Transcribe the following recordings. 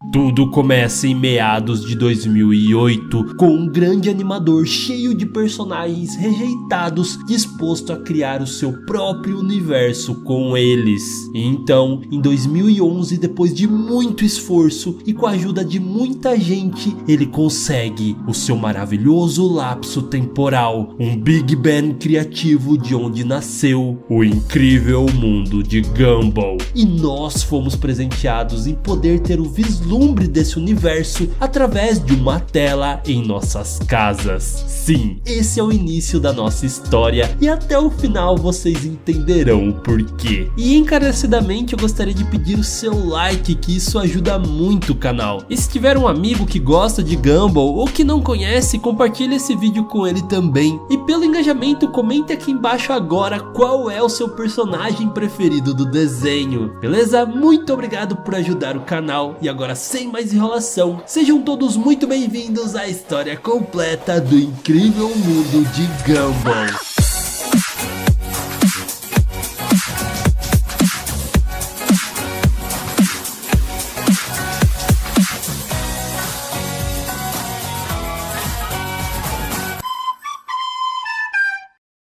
Tudo começa em meados de 2008, com um grande animador cheio de personagens rejeitados, disposto a criar o seu próprio universo com eles. E então, em 2011, depois de muito esforço e com a ajuda de muita gente, ele consegue o seu maravilhoso lapso temporal, um Big Bang criativo de onde nasceu o incrível mundo de Gumball. E nós fomos presenteados em poder ter o vislumbre desse universo através de uma tela em nossas casas. Sim, esse é o início da nossa história e até o final vocês entenderão o porquê. E encarecidamente eu gostaria de pedir o seu like, que isso ajuda muito o canal. E se tiver um amigo que gosta de Gumball ou que não conhece, compartilhe esse vídeo com ele também. E pelo engajamento, comente aqui embaixo agora qual é o seu personagem preferido do desenho. Beleza? Muito obrigado por ajudar o canal e agora, sem mais enrolação, sejam todos muito bem-vindos à história completa do incrível mundo de Gumball.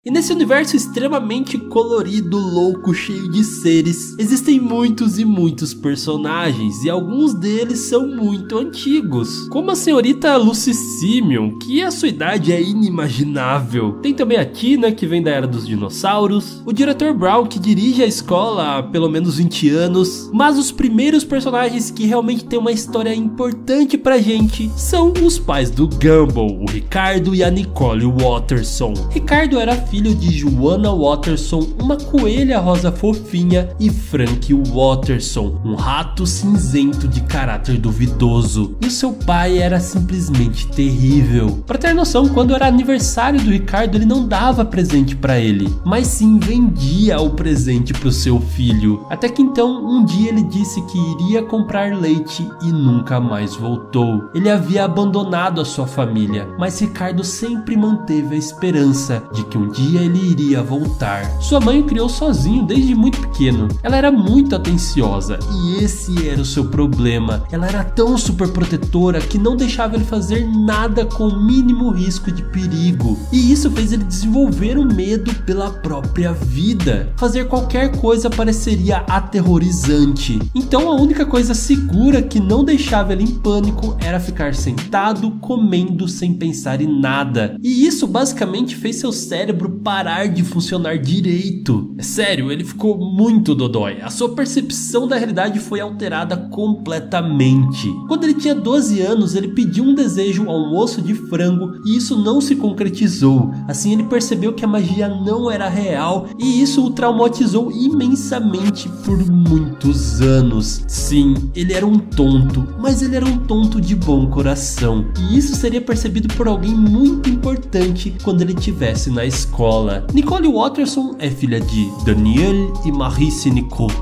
E nesse universo extremamente colorido, louco, cheio de seres, existem muitos e muitos personagens, e alguns deles são muito antigos, como a senhorita Lucy Simeon, que a sua idade é inimaginável. Tem também a Tina, que vem da era dos dinossauros, o diretor Brown, que dirige a escola há pelo menos 20 anos, mas os primeiros personagens que realmente têm uma história importante pra gente são os pais do Gumball, o Ricardo e a Nicole Watterson. Ricardo era filho de Joanna Watterson, uma coelha rosa fofinha, e Frank Watterson, um rato cinzento de caráter duvidoso. E o seu pai era simplesmente terrível. Pra ter noção, quando era aniversário do Ricardo, ele não dava presente pra ele, mas sim vendia o presente pro seu filho. Até que então, um dia ele disse que iria comprar leite e nunca mais voltou. Ele havia abandonado a sua família, mas Ricardo sempre manteve a esperança de que um dia ele iria voltar. Sua mãe o criou sozinho desde muito pequeno. Ela era muito atenciosa e esse era o seu problema. Ela era tão super protetora que não deixava ele fazer nada com o mínimo risco de perigo. E isso fez ele desenvolver o medo pela própria vida. Fazer qualquer coisa pareceria aterrorizante. Então a única coisa segura que não deixava ele em pânico era ficar sentado, comendo sem pensar em nada. E isso basicamente fez seu cérebro parar de funcionar direito. É sério, ele ficou muito dodói. A sua percepção da realidade foi alterada completamente. Quando ele tinha 12 anos, ele pediu um desejo ao almoço de frango e isso não se concretizou. Assim ele percebeu que a magia não era real e isso o traumatizou imensamente por muitos anos. Sim, ele era um tonto, mas ele era um tonto de bom coração. E isso seria percebido por alguém muito importante quando ele estivesse na escola. Nicole Watterson é filha de Daniel e Marie Sinicourt,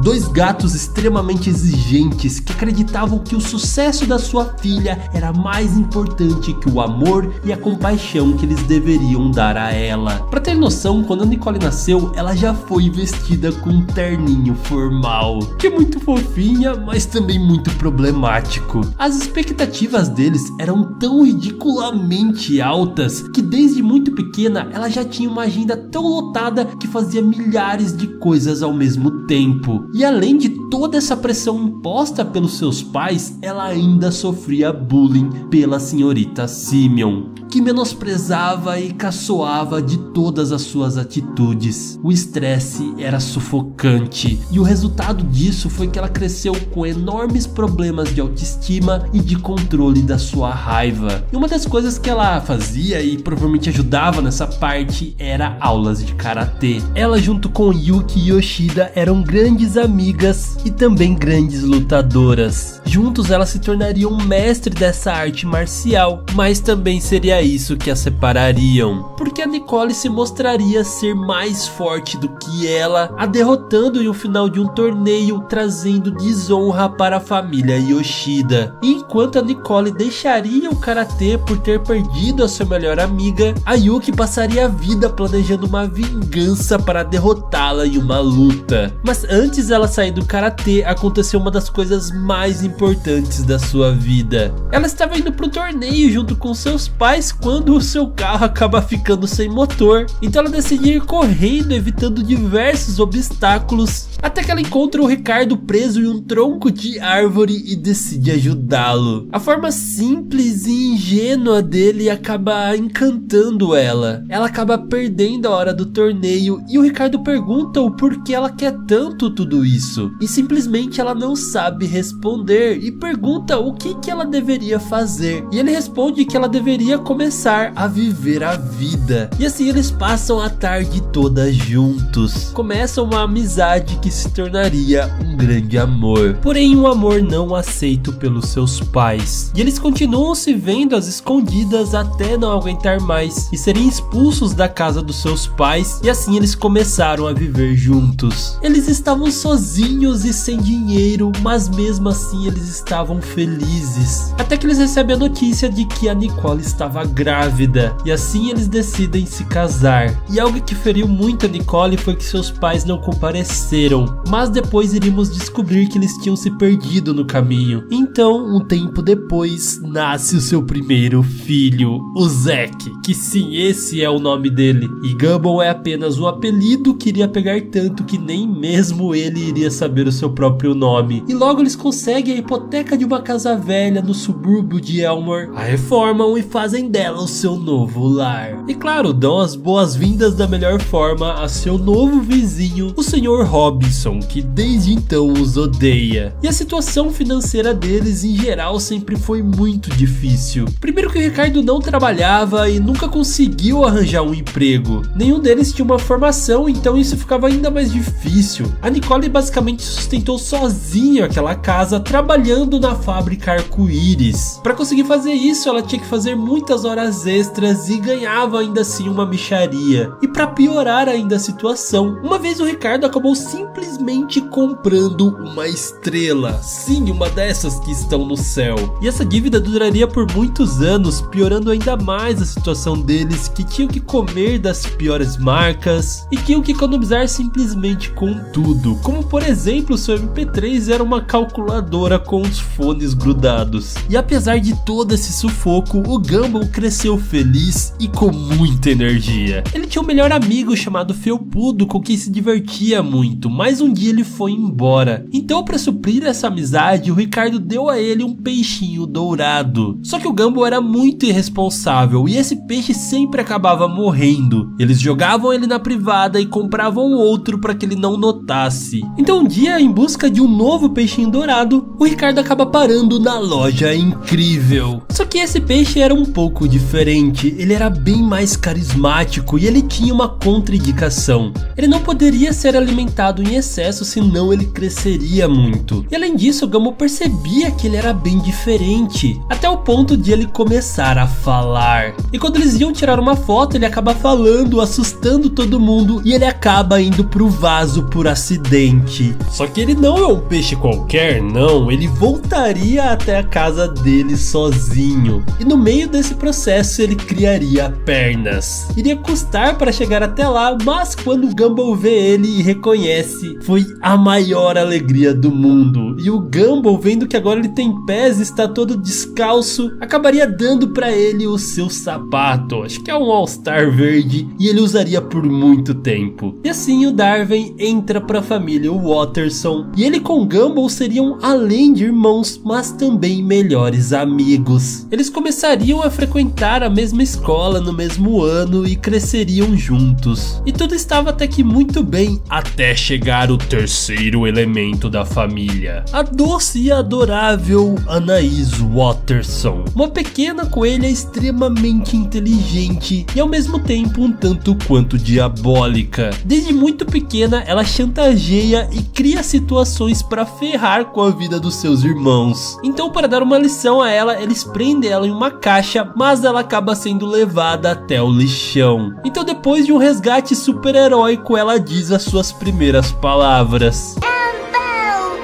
dois gatos extremamente exigentes que acreditavam que o sucesso da sua filha era mais importante que o amor e a compaixão que eles deveriam dar a ela. Pra ter noção, quando a Nicole nasceu, ela já foi vestida com um terninho formal, que é muito fofinha, mas também muito problemático. As expectativas deles eram tão ridiculamente altas que desde muito pequena ela já tinha uma agenda tão lotada que fazia milhares de coisas ao mesmo tempo. E além de toda essa pressão imposta pelos seus pais, ela ainda sofria bullying pela senhorita Simeon, que menosprezava e caçoava de todas as suas atitudes. O estresse era sufocante e o resultado disso foi que ela cresceu com enormes problemas de autoestima e de controle da sua raiva. E uma das coisas que ela fazia e provavelmente ajudava nessa parte era aulas de karatê. Ela junto com Yuki Yoshida eram grandes amigas e também grandes lutadoras. Juntos elas se tornariam mestre dessa arte marcial, mas também seria isso que as separariam, porque a Nicole se mostraria ser mais forte do que ela, a derrotando em um final de um torneio, trazendo desonra para a família Yoshida. E enquanto a Nicole deixaria o karatê por ter perdido a sua melhor amiga, a Yuki passaria a vida planejando uma vingança para derrotá-la em uma luta. Mas antes ela sair do karatê, karatê, aconteceu uma das coisas mais importantes da sua vida. Ela estava indo pro torneio junto com seus pais quando o seu carro acaba ficando sem motor. Então ela decide ir correndo, evitando diversos obstáculos, até que ela encontra o Ricardo preso em um tronco de árvore e decide ajudá-lo. A forma simples e ingênua dele acaba encantando ela. Ela acaba perdendo a hora do torneio e o Ricardo pergunta o porquê ela quer tanto tudo isso. E simplesmente ela não sabe responder e pergunta o que ela deveria fazer. E ele responde que ela deveria começar a viver a vida. E assim eles passam a tarde toda juntos. Começa uma amizade que se tornaria um grande amor. Porém um amor não aceito pelos seus pais. E eles continuam se vendo às escondidas até não aguentar mais e serem expulsos da casa dos seus pais. E assim eles começaram a viver juntos. Eles estavam sozinhos e sem dinheiro, mas mesmo assim eles estavam felizes. Até que eles recebem a notícia de que a Nicole estava grávida. E assim eles decidem se casar. E algo que feriu muito a Nicole foi que seus pais não compareceram. Mas depois iríamos descobrir que eles tinham se perdido no caminho. Então, um tempo depois, nasce o seu primeiro filho, o Zack. Que sim, esse é o nome dele. E Gumball é apenas um apelido que iria pegar tanto que nem mesmo ele iria saber o seu próprio nome. E logo eles conseguem a hipoteca de uma casa velha no subúrbio de Elmore, a reformam e fazem dela o seu novo lar. E claro, dão as boas-vindas da melhor forma a seu novo vizinho, o Sr. Robinson, que desde então os odeia. E a situação financeira deles em geral sempre foi muito difícil. Primeiro que o Ricardo não trabalhava e nunca conseguiu arranjar um emprego. Nenhum deles tinha uma formação, então isso ficava ainda mais difícil. A Nicole basicamente sustentou sozinha aquela casa, trabalhando na fábrica Arco-Íris. Para conseguir fazer isso, ela tinha que fazer muitas horas extras e ganhava ainda assim uma mixaria. E para piorar ainda a situação, uma vez o Ricardo acabou simplesmente comprando uma estrela. Sim, uma dessas que estão no céu. E essa dívida duraria por muitos anos, piorando ainda mais a situação deles, que tinham que comer das piores marcas e tinham que economizar simplesmente com tudo. Como por exemplo, o seu MP3 era uma calculadora com os fones grudados. E apesar de todo esse sufoco, o Gumball cresceu feliz e com muita energia. Ele tinha um melhor amigo chamado Felpudo, com quem se divertia muito, mas um dia ele foi embora. Então, para suprir essa amizade, o Ricardo deu a ele um peixinho dourado. Só que o Gumball era muito irresponsável e esse peixe sempre acabava morrendo. Eles jogavam ele na privada e compravam outro para que ele não notasse. Então um dia, em busca de um novo peixinho dourado, o Ricardo acaba parando na loja Incrível. Só que esse peixe era um pouco diferente. Ele era bem mais carismático e ele tinha uma contraindicação. Ele não poderia ser alimentado em excesso, senão ele cresceria muito. E além disso, o Gumball percebia que ele era bem diferente, até o ponto de ele começar a falar. E quando eles iam tirar uma foto, ele acaba falando, assustando todo mundo, e ele acaba indo pro vaso por acidente. Só que ele não é um peixe qualquer, não. Ele voltaria até a casa dele sozinho. E no meio desse processo, ele criaria pernas. Iria custar para chegar até lá, mas quando o Gumball vê ele e reconhece, foi a maior alegria do mundo. E o Gumball, vendo que agora ele tem pés e está todo descalço, acabaria dando para ele o seu sapato. Acho que é um All-Star verde, e ele usaria por muito tempo. E assim o Darwin entra para a família Watterson, e ele com Gumball seriam além de irmãos, mas também melhores amigos. Eles começariam a frequentar a mesma escola no mesmo ano e cresceriam juntos. E tudo estava até que muito bem, até chegar o terceiro elemento da família, a doce e adorável Anaís Watterson, uma pequena coelha extremamente inteligente e ao mesmo tempo um tanto quanto diabólica. Desde muito pequena ela chantageia e cria situações para ferrar com a vida dos seus irmãos. Então, para dar uma lição a ela, eles prendem ela em uma caixa, mas ela acaba sendo levada até o lixão. Então, depois de um resgate super heróico, ela diz as suas primeiras palavras. Gumball!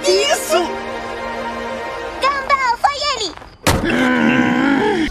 Isso! Gumball, foi ele!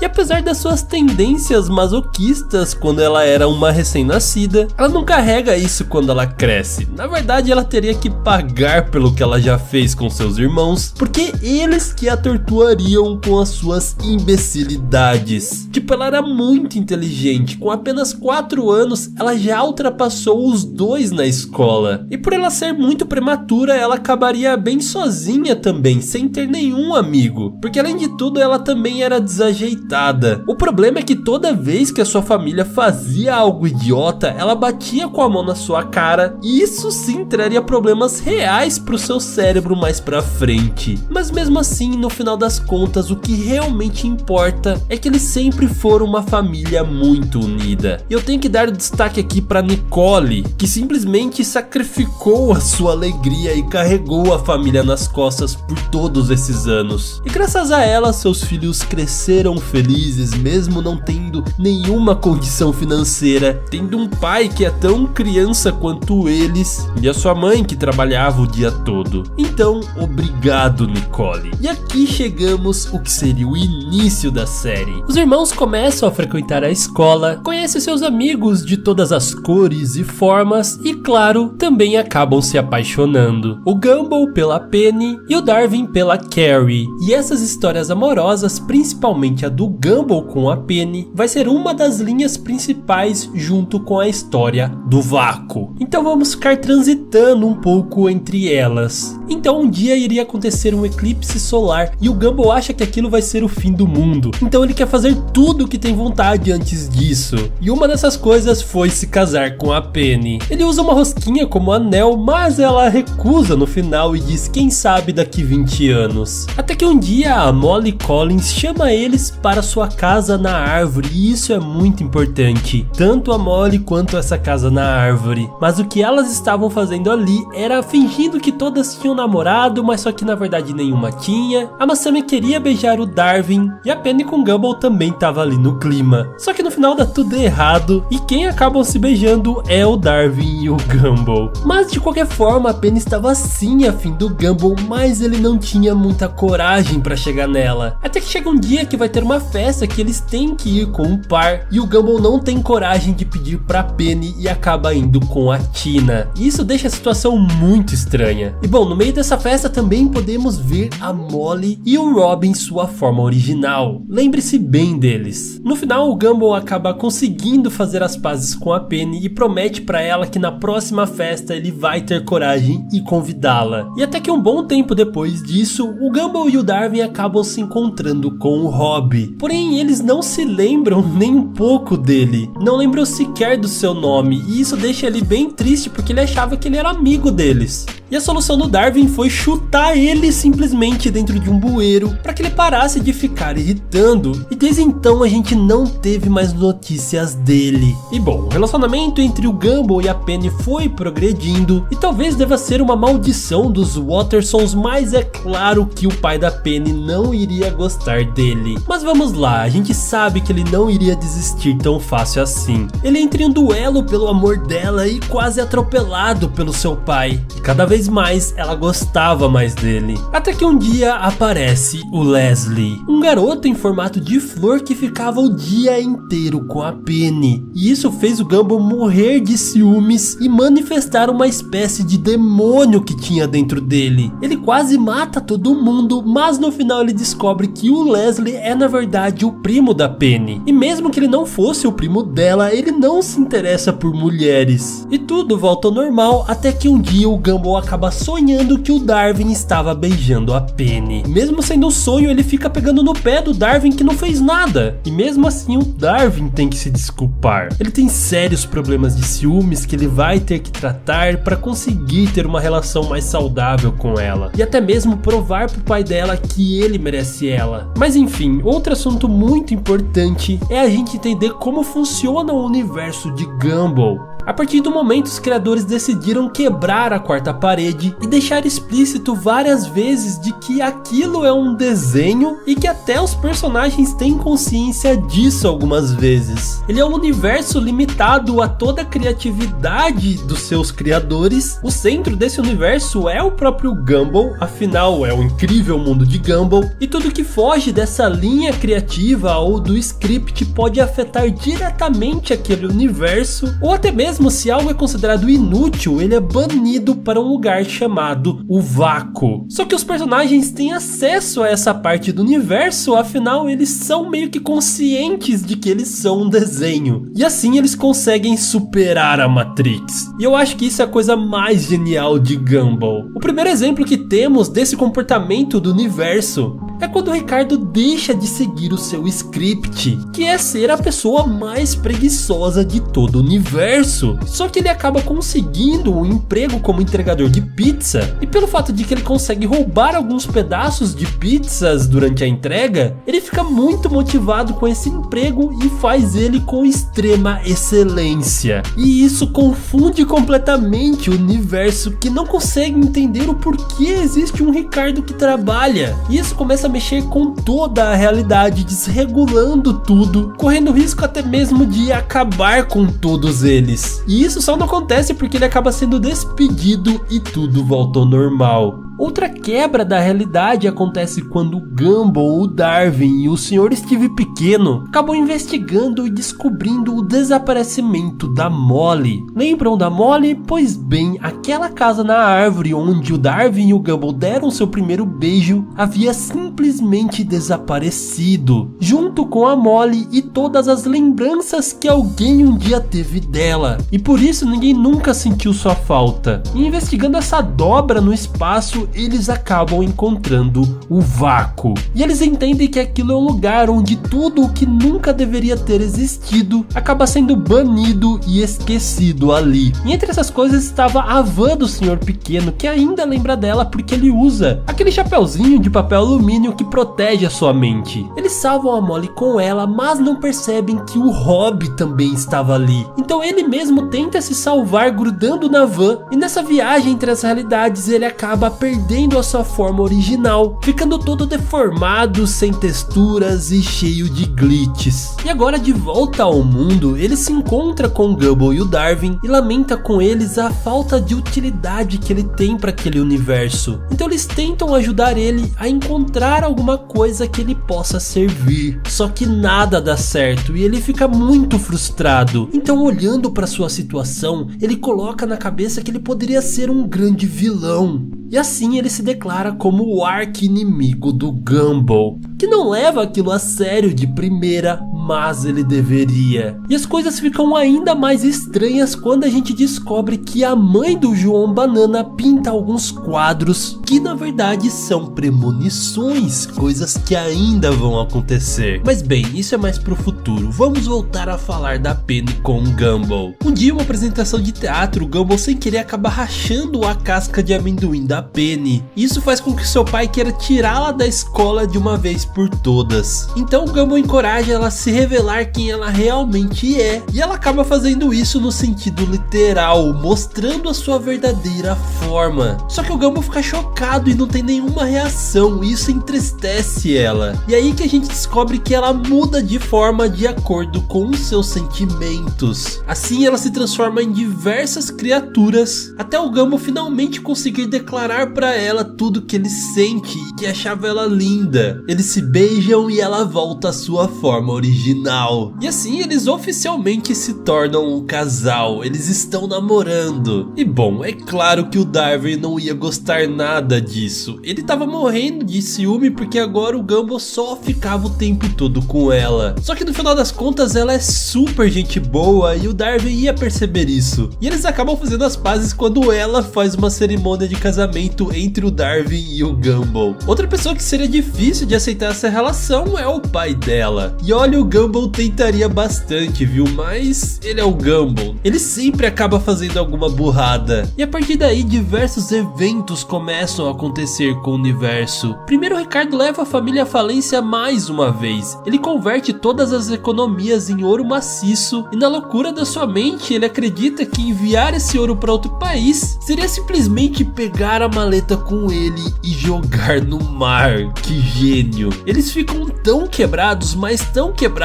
E a apesar das suas tendências masoquistas quando ela era uma recém-nascida, ela não carrega isso quando ela cresce. Na verdade, ela teria que pagar pelo que ela já fez com seus irmãos, porque eles que a torturariam com as suas imbecilidades. Tipo, ela era muito inteligente, com apenas 4 anos ela já ultrapassou os 2 na escola. E por ela ser muito prematura, ela acabaria bem sozinha também, sem ter nenhum amigo, porque além de tudo ela também era desajeitada. O problema é que toda vez que a sua família fazia algo idiota, ela batia com a mão na sua cara, e isso sim traria problemas reais pro seu cérebro mais pra frente. Mas mesmo assim, no final das contas, o que realmente importa é que eles sempre foram uma família muito unida. E eu tenho que dar destaque aqui pra Nicole, que simplesmente sacrificou a sua alegria e carregou a família nas costas por todos esses anos. E graças a ela, seus filhos cresceram felizes, mesmo não tendo nenhuma condição financeira, tendo um pai que é tão criança quanto eles, e a sua mãe que trabalhava o dia todo. Então, obrigado, Nicole. E aqui chegamos o que seria o início da série. Os irmãos começam a frequentar a escola, conhecem seus amigos de todas as cores e formas e, claro, também acabam se apaixonando. O Gumball pela Penny e o Darwin pela Carrie. E essas histórias amorosas, principalmente a do Gumball com a Penny, vai ser uma das linhas principais junto com a história do vácuo. Então vamos ficar transitando um pouco entre elas. Então um dia iria acontecer um eclipse solar e o Gumball acha que aquilo vai ser o fim do mundo. Então ele quer fazer tudo o que tem vontade antes disso. E uma dessas coisas foi se casar com a Penny. Ele usa uma rosquinha como anel, mas ela recusa no final e diz quem sabe daqui 20 anos. Até que um dia a Molly Collins chama eles para sua casa na árvore, e isso é muito importante. Tanto a Molly quanto essa casa na árvore. Mas o que elas estavam fazendo ali era fingindo que todas tinham namorado, mas só que na verdade nenhuma tinha. A Masami queria beijar o Darwin e a Penny com o Gumball também tava ali no clima. Só que no final dá tudo errado e quem acabam se beijando é o Darwin e o Gumball. Mas de qualquer forma a Penny estava sim afim do Gumball, mas ele não tinha muita coragem para chegar nela. Até que chega um dia que vai ter uma festa que eles têm que ir com um par e o Gumball não tem coragem de pedir pra Penny e acaba indo com a Tina. E isso deixa a situação muito estranha. E bom, no meio dessa festa também podemos ver a Molly e o Rob em sua forma original. Lembre-se bem deles. No final o Gumball acaba conseguindo fazer as pazes com a Penny e promete pra ela que na próxima festa ele vai ter coragem e convidá-la. E até que um bom tempo depois disso, o Gumball e o Darwin acabam se encontrando com o Rob. Porém eles não se lembram nem um pouco dele. Não lembram sequer do seu nome. E isso deixa ele bem triste porque ele achava que ele era amigo deles. E a solução do Darwin foi chutar ele simplesmente dentro de um bueiro para que ele parasse de ficar irritando. E desde então a gente não teve mais notícias dele. E bom, o relacionamento entre o Gumball e a Penny foi progredindo e talvez deva ser uma maldição dos Wattersons, mas é claro que o pai da Penny não iria gostar dele. Mas vamos lá, a gente sabe que ele não iria desistir tão fácil assim. Ele entra em um duelo pelo amor dela e quase atropelado pelo seu pai. Cada vez mais ela gostava mais dele. Até que um dia aparece o Leslie, um garoto em formato de flor que ficava o dia inteiro com a Penny. E isso fez o Gumball morrer de ciúmes e manifestar uma espécie de demônio que tinha dentro dele. Ele quase mata todo mundo, mas no final ele descobre que o Leslie é na verdade o primo da Penny. E mesmo que ele não fosse o primo dela, ele não se interessa por mulheres. E tudo volta ao normal até que um dia o Gumball acaba sonhando que o Darwin estava beijando a Penny. Mesmo sendo um sonho, ele fica pegando no pé do Darwin que não fez nada. E mesmo assim o Darwin tem que se desculpar. Ele tem sérios problemas de ciúmes que ele vai ter que tratar para conseguir ter uma relação mais saudável com ela. E até mesmo provar pro pai dela que ele merece ela. Mas enfim, outro assunto muito importante é a gente entender como funciona o universo de Gumball. A partir do momento, os criadores decidiram quebrar a quarta parede e deixar explícito várias vezes de que aquilo é um desenho e que até os personagens têm consciência disso algumas vezes. Ele é um universo limitado a toda a criatividade dos seus criadores. O centro desse universo é o próprio Gumball, afinal é o incrível mundo de Gumball, e tudo que foge dessa linha criativa ou do script pode afetar diretamente aquele universo, ou até mesmo se algo é considerado inútil, ele é banido para um lugar chamado o vácuo. Só que os personagens têm acesso a essa parte do universo, afinal eles são meio que conscientes de que eles são um desenho, e assim eles conseguem superar a Matrix. E eu acho que isso é a coisa mais genial de Gumball. O primeiro exemplo que temos desse comportamento do universo é quando o Ricardo deixa de seguir o seu script, que é ser a pessoa mais preguiçosa de todo o universo. Só que ele acaba conseguindo um emprego como entregador de pizza, e pelo fato de que ele consegue roubar alguns pedaços de pizzas durante a entrega, ele fica muito motivado com esse emprego e faz ele com extrema excelência. E isso confunde completamente o universo, que não consegue entender o porquê existe um Ricardo que trabalha. E isso começa a mexer com toda a realidade, desregulando tudo, correndo risco até mesmo de acabar com todos eles. E isso só não acontece porque ele acaba sendo despedido e tudo volta ao normal. Outra quebra da realidade acontece quando o Gumball, o Darwin e o Sr. Steve Pequeno acabam investigando e descobrindo o desaparecimento da Molly. Lembram da Molly? Pois bem, aquela casa na árvore onde o Darwin e o Gumball deram seu primeiro beijo havia simplesmente desaparecido, junto com a Molly e todas as lembranças que alguém um dia teve dela. E por isso ninguém nunca sentiu sua falta. E investigando essa dobra no espaço, eles acabam encontrando o vácuo. E eles entendem que aquilo é um lugar onde tudo o que nunca deveria ter existido acaba sendo banido e esquecido ali. E entre essas coisas estava a van do Sr. Pequeno, que ainda lembra dela porque ele usa aquele chapeuzinho de papel alumínio que protege a sua mente. Eles salvam a Molly com ela, mas não percebem que o Rob também estava ali. Então ele mesmo tenta se salvar grudando na van, e nessa viagem entre as realidades ele acaba perdendo a sua forma original, ficando todo deformado, sem texturas e cheio de glitches. E agora de volta ao mundo, ele se encontra com o Gumball e o Darwin e lamenta com eles a falta de utilidade que ele tem para aquele universo. Então eles tentam ajudar ele a encontrar alguma coisa que ele possa servir. Só que nada dá certo e ele fica muito frustrado. Então, olhando para sua situação, ele coloca na cabeça que ele poderia ser um grande vilão. E assim ele se declara como o arqui-inimigo do Gumball, que não leva aquilo a sério de primeira, mas ele deveria. E as coisas ficam ainda mais estranhas quando a gente descobre que a mãe do João Banana pinta alguns quadros que na verdade são premonições, coisas que ainda vão acontecer. Mas bem, isso é mais pro futuro. Vamos voltar a falar da Penny com o Gumball. Um dia, uma apresentação de teatro, o Gumball sem querer acaba rachando a casca de amendoim da Penny. Isso faz com que seu pai queira tirá-la da escola de uma vez por todas. Então o Gumball encoraja ela a se revelar quem ela realmente é, e ela acaba fazendo isso no sentido literal, mostrando a sua verdadeira forma. Só que o Gumball fica chocado e não tem nenhuma reação, e isso entristece ela. E aí que a gente descobre que ela muda de forma de acordo com os seus sentimentos. Assim ela se transforma em diversas criaturas, até o Gumball finalmente conseguir declarar pra ela tudo que ele sente e que achava ela linda. Eles se beijam e ela volta à sua forma original. E assim eles oficialmente se tornam um casal. Eles estão namorando. E bom, é claro que o Darwin não ia gostar nada disso. Ele tava morrendo de ciúme porque agora o Gumball só ficava o tempo todo com ela. Só que no final das contas ela é super gente boa e o Darwin ia perceber isso. E eles acabam fazendo as pazes quando ela faz uma cerimônia de casamento entre o Darwin e o Gumball. Outra pessoa que seria difícil de aceitar essa relação é o pai dela. E olha o Gumball tentaria bastante, viu? Mas ele é o Gumball. Ele sempre acaba fazendo alguma burrada. E a partir daí, diversos eventos começam a acontecer com o universo. Primeiro, Ricardo leva a família à falência mais uma vez. Ele converte todas as economias em ouro maciço e, na loucura da sua mente, ele acredita que enviar esse ouro para outro país seria simplesmente pegar a maleta com ele e jogar no mar. Que gênio! Eles ficam tão quebrados, mas tão quebrados,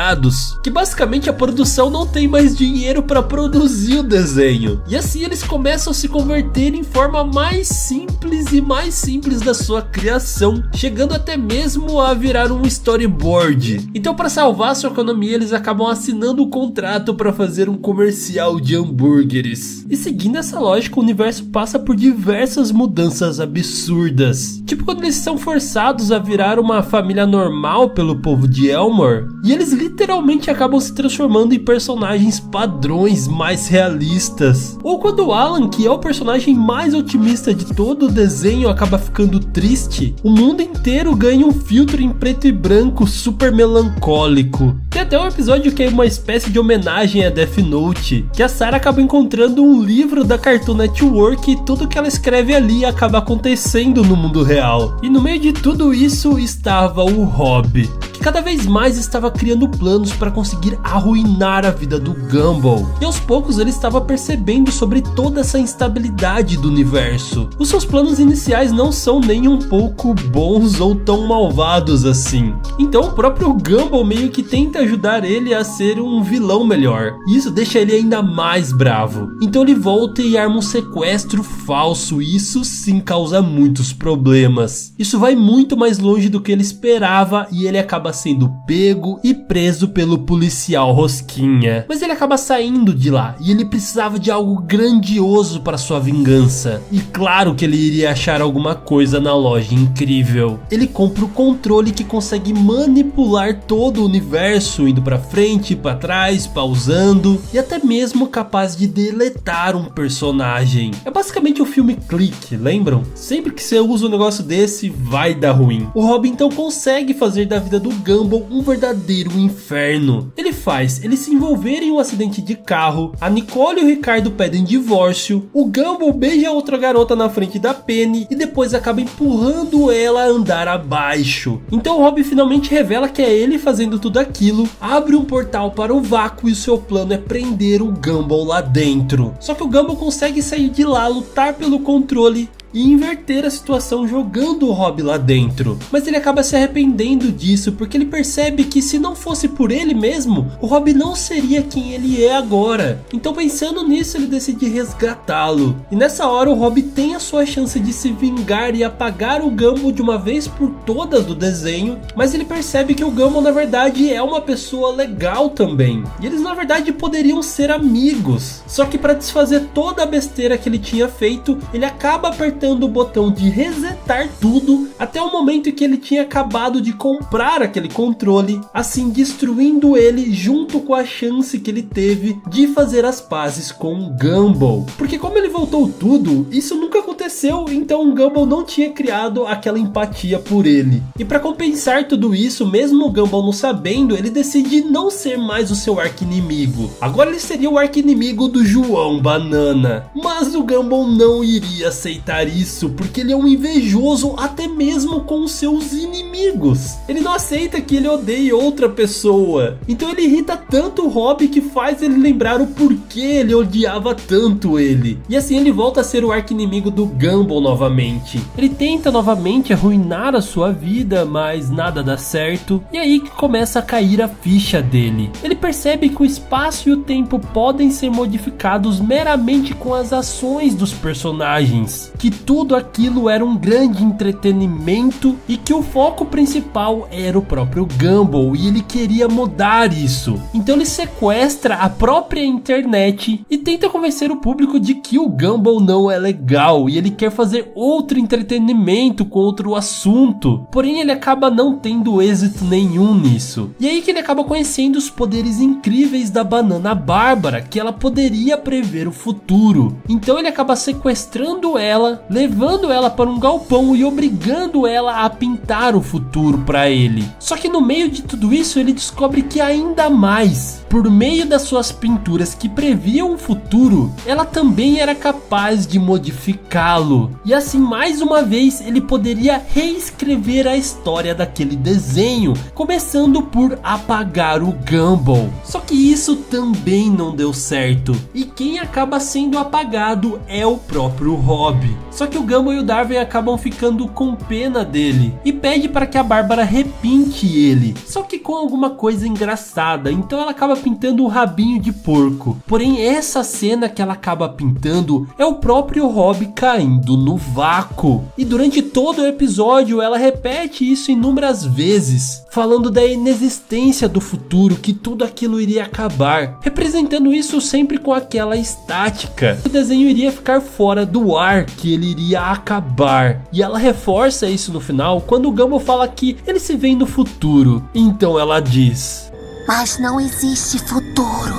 que basicamente a produção não tem mais dinheiro para produzir o desenho. E assim eles começam a se converter em forma mais simples e mais simples da sua criação, chegando até mesmo a virar um storyboard. Então, para salvar sua economia, eles acabam assinando um contrato para fazer um comercial de hambúrgueres. E seguindo essa lógica, o universo passa por diversas mudanças absurdas. Tipo quando eles são forçados a virar uma família normal pelo povo de Elmore, e eles literalmente acabam se transformando em personagens padrões mais realistas. Ou quando o Alan, que é o personagem mais otimista de todo o desenho, acaba ficando triste, o mundo inteiro ganha um filtro em preto e branco super melancólico. Tem até um episódio que é uma espécie de homenagem a Death Note, que a Sarah acaba encontrando um livro da Cartoon Network e tudo que ela escreve ali acaba acontecendo no mundo real. E no meio de tudo isso estava o Rob, que cada vez mais estava criando planos para conseguir arruinar a vida do Gumball. E aos poucos ele estava percebendo sobre toda essa instabilidade do universo. Os seus planos iniciais não são nem um pouco bons ou tão malvados assim. Então o próprio Gumball meio que tenta ajudar ele a ser um vilão melhor. E isso deixa ele ainda mais bravo. Então ele volta e arma um sequestro falso, e isso sim causa muitos problemas. Isso vai muito mais longe do que ele esperava e ele acaba sendo pego e preso pelo policial Rosquinha. Mas ele acaba saindo de lá e ele precisava de algo grandioso para sua vingança. E claro que ele iria achar alguma coisa na loja incrível. Ele compra o controle que consegue manipular todo o universo, indo para frente, para trás, pausando e até mesmo capaz de deletar um personagem. É basicamente o filme Clique, lembram? Sempre que você usa um negócio desse, vai dar ruim. O Rob então consegue fazer da vida do Gumball um verdadeiro inferno. Ele se envolver em um acidente de carro, a Nicole e o Ricardo pedem divórcio, o Gumball beija outra garota na frente da Penny e depois acaba empurrando ela a andar abaixo. Então o Rob finalmente revela que é ele fazendo tudo aquilo, abre um portal para o vácuo e o seu plano é prender o Gumball lá dentro. Só que o Gumball consegue sair de lá, lutar pelo controle e inverter a situação jogando o Rob lá dentro. Mas ele acaba se arrependendo disso, porque ele percebe que se não fosse por ele mesmo, o Rob não seria quem ele é agora. Então pensando nisso, ele decide resgatá-lo. E nessa hora o Rob tem a sua chance de se vingar e apagar o Gumball de uma vez por todas do desenho, mas ele percebe que o Gumball na verdade é uma pessoa legal também. E eles na verdade poderiam ser amigos. Só que para desfazer toda a besteira que ele tinha feito, ele acaba apertando o botão de resetar tudo até o momento em que ele tinha acabado de comprar aquele controle, assim destruindo ele junto com a chance que ele teve de fazer as pazes com o Gumball. Porque como ele voltou tudo, isso nunca aconteceu, então o Gumball não tinha criado aquela empatia por ele. E para compensar tudo isso, mesmo o Gumball não sabendo, ele decide não ser mais o seu arqui-inimigo. Agora ele seria o arqui-inimigo do João Banana. Mas o Gumball não iria aceitar isso, porque ele é um invejoso até mesmo com os seus inimigos. Ele não aceita que ele odeie outra pessoa. Então ele irrita tanto o Rob que faz ele lembrar o porquê ele odiava tanto ele. E assim ele volta a ser o arqui-inimigo do Gumball novamente. Ele tenta novamente arruinar a sua vida, mas nada dá certo. E aí que começa a cair a ficha dele. Ele percebe que o espaço e o tempo podem ser modificados meramente com as ações dos personagens. Que tudo aquilo era um grande entretenimento e que o foco principal era o próprio Gumball e ele queria mudar isso. Então ele sequestra a própria internet e tenta convencer o público de que o Gumball não é legal e ele ele quer fazer outro entretenimento com outro assunto, porém ele acaba não tendo êxito nenhum nisso. E aí que ele acaba conhecendo os poderes incríveis da Banana Bárbara, que ela poderia prever o futuro. Então ele acaba sequestrando ela, levando ela para um galpão e obrigando ela a pintar o futuro para ele. Só que no meio de tudo isso ele descobre que ainda mais, por meio das suas pinturas que previam o futuro, ela também era capaz de modificá-lo. E assim, mais uma vez, ele poderia reescrever a história daquele desenho, começando por apagar o Gumball. Só que isso também não deu certo, e quem acaba sendo apagado é o próprio Rob. Só que o Gumball e o Darwin acabam ficando com pena dele e pede para que a Bárbara repinte ele, só que com alguma coisa engraçada. Então ela acaba pintando o rabinho de porco. Porém, essa cena que ela acaba pintando é o próprio Rob caindo no vácuo. E durante todo o episódio ela repete isso inúmeras vezes, falando da inexistência do futuro, que tudo aquilo iria acabar, representando isso sempre com aquela estática. O desenho iria ficar fora do ar, que ele iria acabar. E ela reforça isso no final, quando o Gumball fala que ele se vê no futuro. Então ela diz: mas não existe futuro.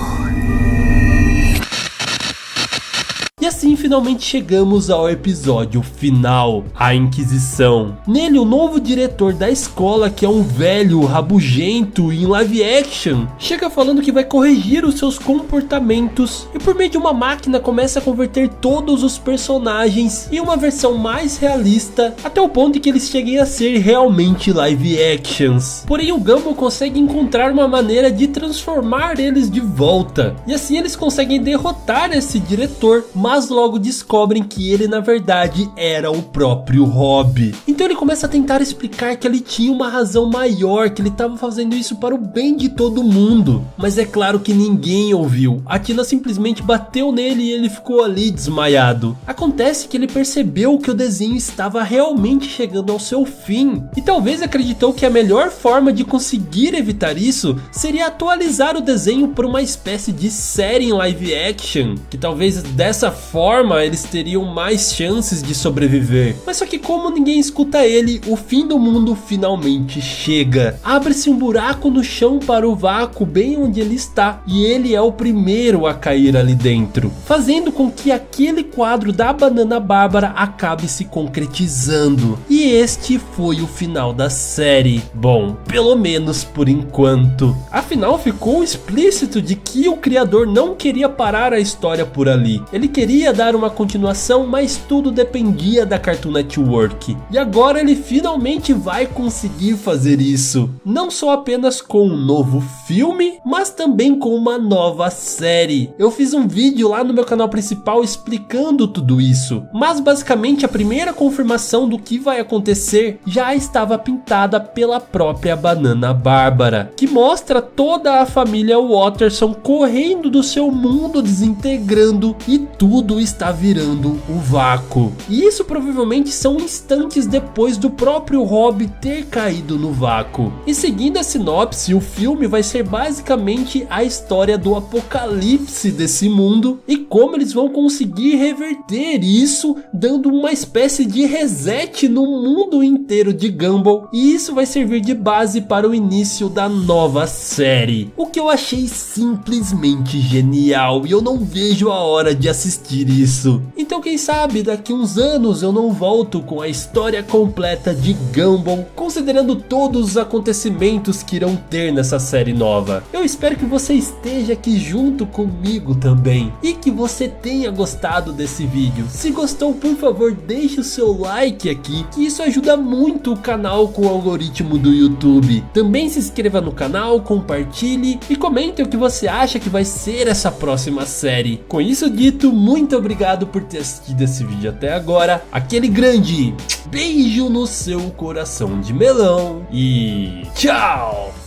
E assim finalmente chegamos ao episódio final, a Inquisição. Nele, o novo diretor da escola, que é um velho rabugento em live action, chega falando que vai corrigir os seus comportamentos e por meio de uma máquina começa a converter todos os personagens em uma versão mais realista, até o ponto em que eles cheguem a ser realmente live actions. Porém, o Gumball consegue encontrar uma maneira de transformar eles de volta, e assim eles conseguem derrotar esse diretor, mas logo descobrem que ele na verdade era o próprio Rob. Então ele começa a tentar explicar que ele tinha uma razão maior, que ele estava fazendo isso para o bem de todo mundo. Mas é claro que ninguém ouviu. A Tina simplesmente bateu nele e ele ficou ali desmaiado. Acontece que ele percebeu que o desenho estava realmente chegando ao seu fim, e talvez acreditou que a melhor forma de conseguir evitar isso seria atualizar o desenho por uma espécie de série em live action, que talvez dessa forma eles teriam mais chances de sobreviver. Mas só que como ninguém escuta ele, o fim do mundo finalmente chega. Abre-se um buraco no chão para o vácuo bem onde ele está, e ele é o primeiro a cair ali dentro, fazendo com que aquele quadro da Banana Bárbara acabe se concretizando. E este foi o final da série. Bom, pelo menos por enquanto. Afinal, ficou explícito de que o criador não queria parar a história por ali. Ele queria dar uma continuação, mas tudo dependia da Cartoon Network. E agora ele finalmente vai conseguir fazer isso. Não só apenas com um novo filme, mas também com uma nova série. Eu fiz um vídeo lá no meu canal principal explicando tudo isso. Mas basicamente a primeira confirmação do que vai acontecer já estava pintada pela própria Banana Bárbara, que mostra toda a família Watterson correndo do seu mundo, desintegrando, e tudo está virando o vácuo. E isso provavelmente são instantes depois do próprio Rob ter caído no vácuo. E seguindo a sinopse, o filme vai ser basicamente a história do apocalipse desse mundo e como eles vão conseguir reverter isso, dando uma espécie de reset no mundo inteiro de Gumball, e isso vai servir de base para o início da nova série, o que eu achei simplesmente genial e eu não vejo a hora de assistir isso. Então quem sabe daqui uns anos eu não volto com a história completa de Gumball, considerando todos os acontecimentos que irão ter nessa série nova. Eu espero que você esteja aqui junto comigo também e que você tenha gostado desse vídeo. Se gostou, por favor, deixe o seu like aqui, que isso ajuda muito o canal com o algoritmo do YouTube. Também se inscreva no canal, compartilhe e comente o que você acha que vai ser essa próxima série. Com isso dito, muito obrigado por ter assistido esse vídeo até agora. Aquele grande beijo no seu coração de melão e tchau!